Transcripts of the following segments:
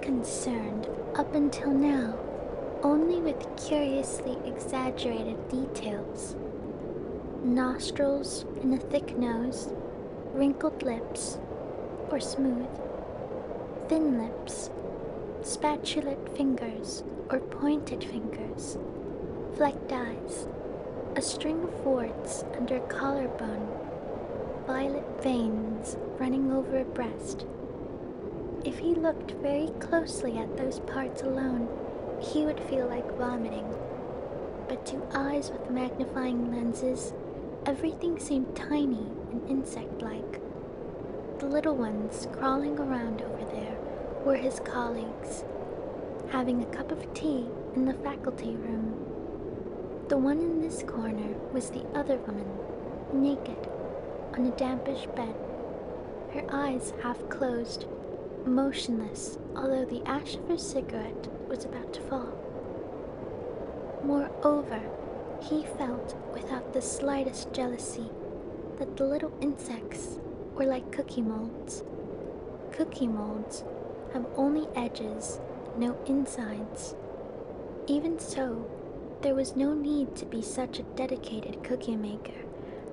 concerned, up until now, only with curiously exaggerated details. Nostrils and a thick nose, wrinkled lips, or smooth, thin lips, spatulate fingers or pointed fingers, flecked eyes, a string of warts under a collarbone, violet veins running over a breast. If he looked very closely at those parts alone, he would feel like vomiting. But to eyes with magnifying lenses, everything seemed tiny and insect-like. The little ones crawling around over there were his colleagues, having a cup of tea in the faculty room. The one in this corner was the other woman, naked, on a dampish bed, her eyes half closed, motionless, although the ash of her cigarette was about to fall. Moreover, he felt, without the slightest jealousy, that the little insects were like cookie molds. Cookie molds have only edges, no insides. Even so, there was no need to be such a dedicated cookie maker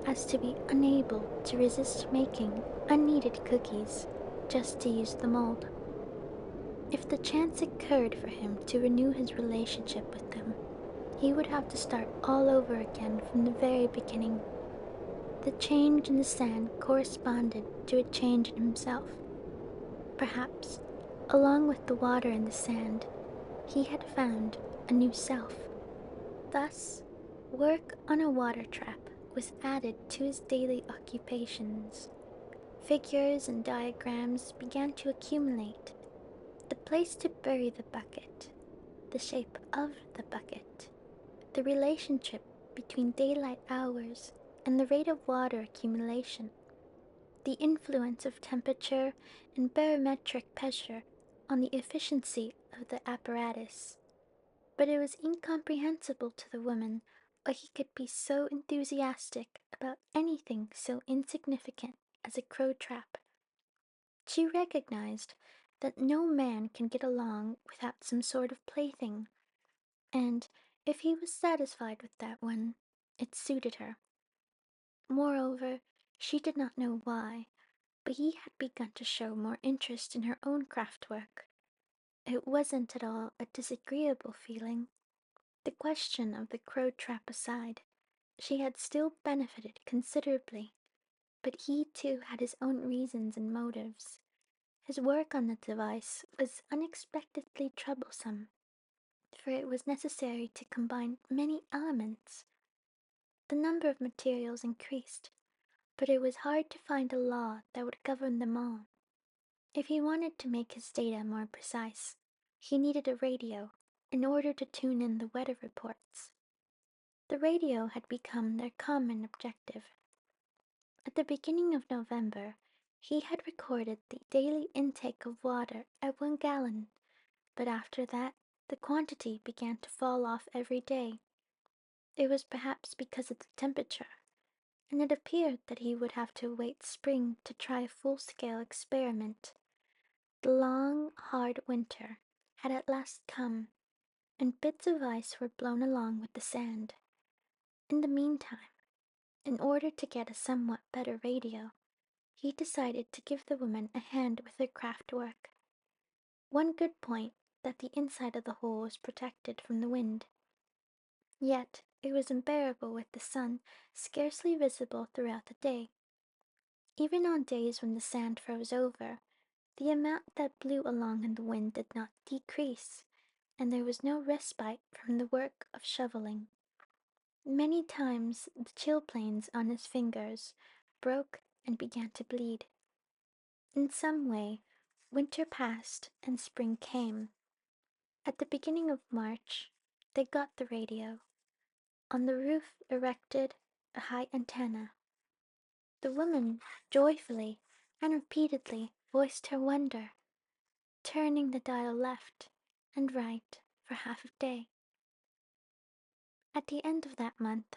as to be unable to resist making unneeded cookies just to use the mold. If the chance occurred for him to renew his relationship with them, he would have to start all over again from the very beginning. The change in the sand corresponded to a change in himself. Perhaps, along with the water and the sand, he had found a new self. Thus, work on a water trap was added to his daily occupations. Figures and diagrams began to accumulate. The place to bury the bucket, the shape of the bucket, the relationship between daylight hours and the rate of water accumulation, the influence of temperature and barometric pressure on the efficiency of the apparatus. But it was incomprehensible to the woman why he could be so enthusiastic about anything so insignificant as a crow trap. She recognized that no man can get along without some sort of plaything, and if he was satisfied with that one, it suited her. Moreover, she did not know why, but he had begun to show more interest in her own craft work. It wasn't at all a disagreeable feeling. The question of the crow trap aside, she had still benefited considerably, but he too had his own reasons and motives. His work on the device was unexpectedly troublesome, for it was necessary to combine many elements. The number of materials increased, but it was hard to find a law that would govern them all. If he wanted to make his data more precise, he needed a radio in order to tune in the weather reports. The radio had become their common objective. At the beginning of November, he had recorded the daily intake of water at 1 gallon, but after that the quantity began to fall off every day. It was perhaps because of the temperature, and it appeared that he would have to wait spring to try a full-scale experiment. The long, hard winter had at last come, and bits of ice were blown along with the sand. In the meantime, in order to get a somewhat better radio, he decided to give the woman a hand with her craft work. One good point that the inside of the hole was protected from the wind. Yet it was unbearable with the sun scarcely visible throughout the day. Even on days when the sand froze over, the amount that blew along in the wind did not decrease, and there was no respite from the work of shoveling. Many times the chilblains on his fingers broke and began to bleed. In some way, winter passed and spring came. At the beginning of March, they got the radio. On the roof erected a high antenna. The woman joyfully and repeatedly voiced her wonder, turning the dial left and right for half a day. At the end of that month,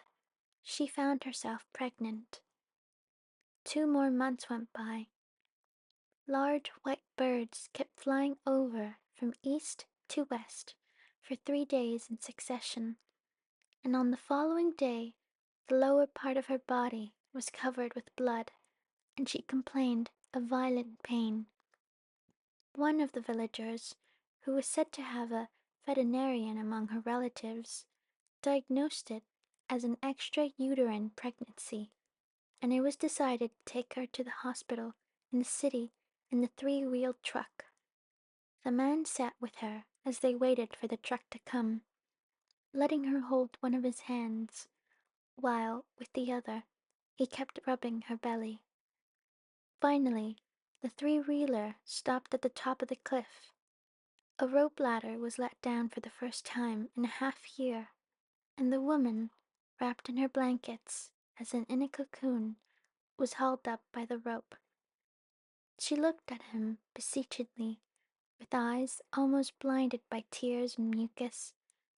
she found herself pregnant. 2 more months went by. Large white birds kept flying over from east to west for 3 days in succession, and on the following day the lower part of her body was covered with blood, and she complained of violent pain. One of the villagers, who was said to have a veterinarian among her relatives, diagnosed it as an extrauterine pregnancy, and it was decided to take her to the hospital in the city in the three-wheeled truck. The man sat with her as they waited for the truck to come, letting her hold one of his hands, while, with the other, he kept rubbing her belly. Finally, the three-wheeler stopped at the top of the cliff. A rope ladder was let down for the first time in a half-year, and the woman, wrapped in her blankets as in a cocoon, was hauled up by the rope. She looked at him beseechingly, with eyes almost blinded by tears and mucus,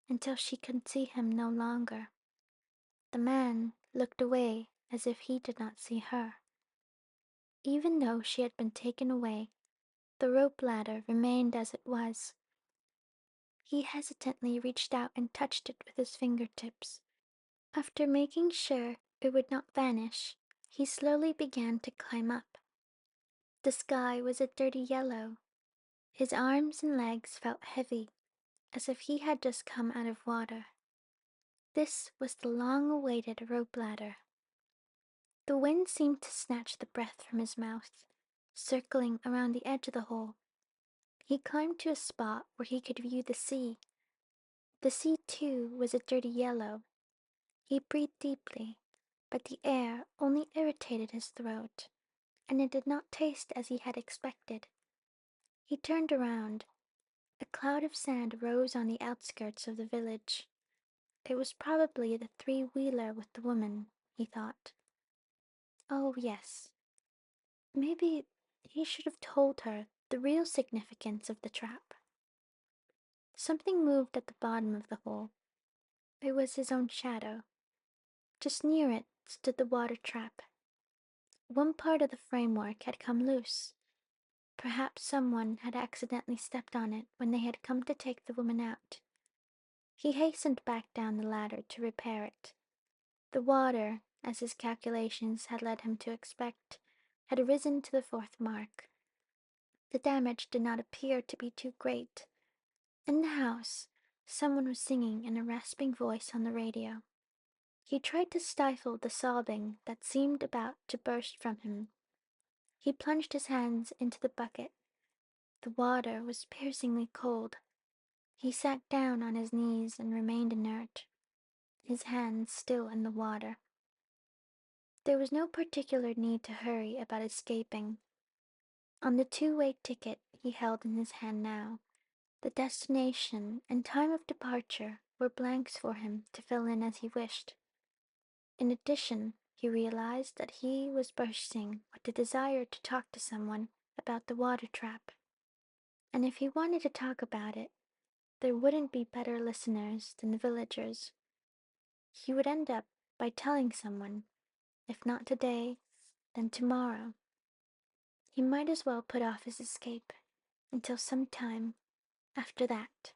until she could see him no longer. The man looked away as if he did not see her. Even though she had been taken away, the rope ladder remained as it was. He hesitantly reached out and touched it with his fingertips. After making sure it would not vanish, he slowly began to climb up. The sky was a dirty yellow. His arms and legs felt heavy, as if he had just come out of water. This was the long-awaited rope ladder. The wind seemed to snatch the breath from his mouth, circling around the edge of the hole. He climbed to a spot where he could view the sea. The sea, too, was a dirty yellow. He breathed deeply, but the air only irritated his throat, and it did not taste as he had expected. He turned around. A cloud of sand rose on the outskirts of the village. It was probably the three-wheeler with the woman, he thought. Oh, yes. Maybe he should have told her the real significance of the trap. Something moved at the bottom of the hole. It was his own shadow. Just near it stood the water trap. One part of the framework had come loose. Perhaps someone had accidentally stepped on it when they had come to take the woman out. He hastened back down the ladder to repair it. The water, as his calculations had led him to expect, had risen to the fourth mark. The damage did not appear to be too great. In the house, someone was singing in a rasping voice on the radio. He tried to stifle the sobbing that seemed about to burst from him. He plunged his hands into the bucket. The water was piercingly cold. He sat down on his knees and remained inert, his hands still in the water. There was no particular need to hurry about escaping. On the two-way ticket he held in his hand now, the destination and time of departure were blanks for him to fill in as he wished. In addition, he realized that he was bursting with the desire to talk to someone about the water trap. And if he wanted to talk about it, there wouldn't be better listeners than the villagers. He would end up by telling someone, if not today, then tomorrow. He might as well put off his escape until some time after that.